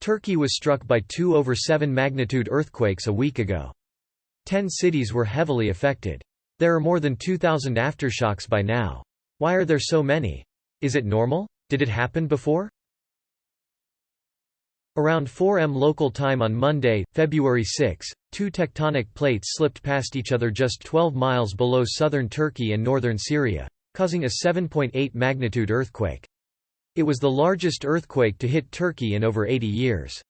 Turkey was struck by 2 over 7 magnitude earthquakes a week ago. 10 cities were heavily affected. There are more than 2,000 aftershocks by now. Why are there so many? Is it normal? Did it happen before? Around 4 am local time on Monday, February 6, 2 tectonic plates slipped past each other just 12 miles below southern Turkey and northern Syria, causing a 7.8 magnitude earthquake. It was the largest earthquake to hit Turkey in over 80 years.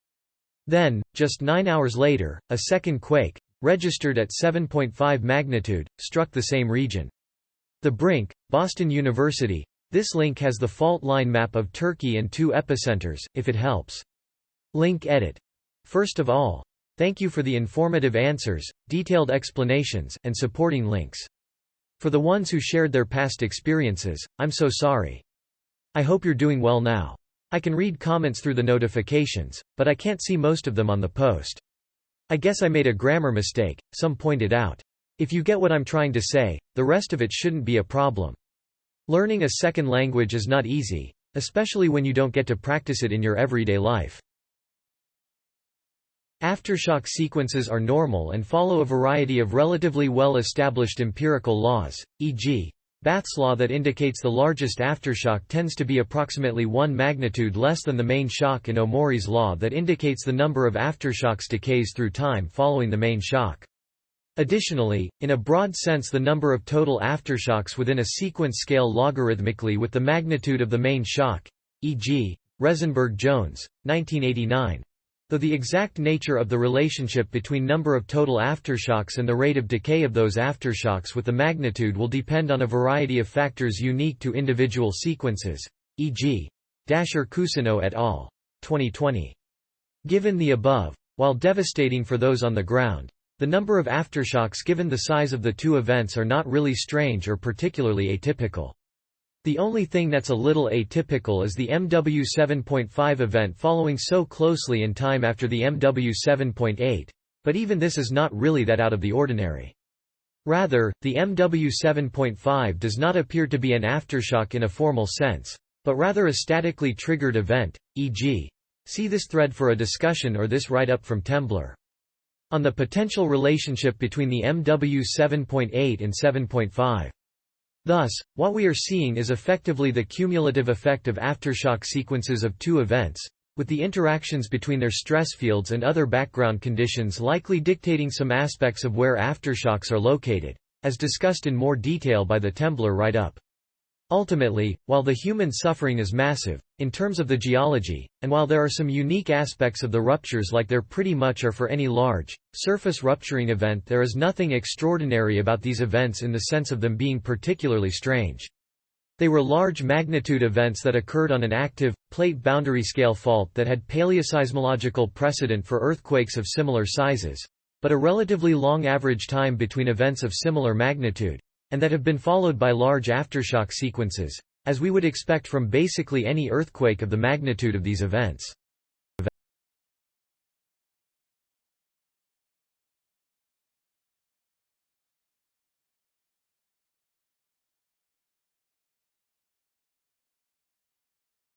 Then, just 9 hours later, a second quake, registered at 7.5 magnitude, struck the same region. The Brink, Boston University. This link has the fault line map of Turkey and 2 epicenters, if it helps. Link edit. First of all, thank you for the informative answers, detailed explanations, and supporting links. For the ones who shared their past experiences, I'm so sorry. I hope you're doing well now. I can read comments through the notifications, but I can't see most of them on the post. I guess I made a grammar mistake, some pointed out. If you get what I'm trying to say, the rest of it shouldn't be a problem. Learning a second language is not easy, especially when you don't get to practice it in your everyday life. Aftershock sequences are normal and follow a variety of relatively well-established empirical laws, e.g., Bath's law that indicates the largest aftershock tends to be approximately 1 magnitude less than the main shock, and Omori's law that indicates the number of aftershocks decays through time following the main shock. Additionally, in a broad sense, the number of total aftershocks within a sequence scale logarithmically with the magnitude of the main shock, e.g., Resenberg-Jones, 1989. Though the exact nature of the relationship between number of total aftershocks and the rate of decay of those aftershocks with the magnitude will depend on a variety of factors unique to individual sequences, e.g. Dasher-Cousineau et al. 2020. Given the above, while devastating for those on the ground, the number of aftershocks given the size of the 2 events are not really strange or particularly atypical. The only thing that's a little atypical is the MW 7.5 event following so closely in time after the MW 7.8, but even this is not really that out of the ordinary. Rather, the MW 7.5 does not appear to be an aftershock in a formal sense, but rather a statically triggered event, e.g. see this thread for a discussion or this write-up from Temblor on the potential relationship between the MW 7.8 and 7.5. Thus, what we are seeing is effectively the cumulative effect of aftershock sequences of 2 events, with the interactions between their stress fields and other background conditions likely dictating some aspects of where aftershocks are located, as discussed in more detail by the Temblor write-up. Ultimately, while the human suffering is massive, in terms of the geology, and while there are some unique aspects of the ruptures like there pretty much are for any large, surface rupturing event, there is nothing extraordinary about these events in the sense of them being particularly strange. They were large magnitude events that occurred on an active, plate boundary scale fault that had paleoseismological precedent for earthquakes of similar sizes, but a relatively long average time between events of similar magnitude, and that have been followed by large aftershock sequences, as we would expect from basically any earthquake of the magnitude of these events.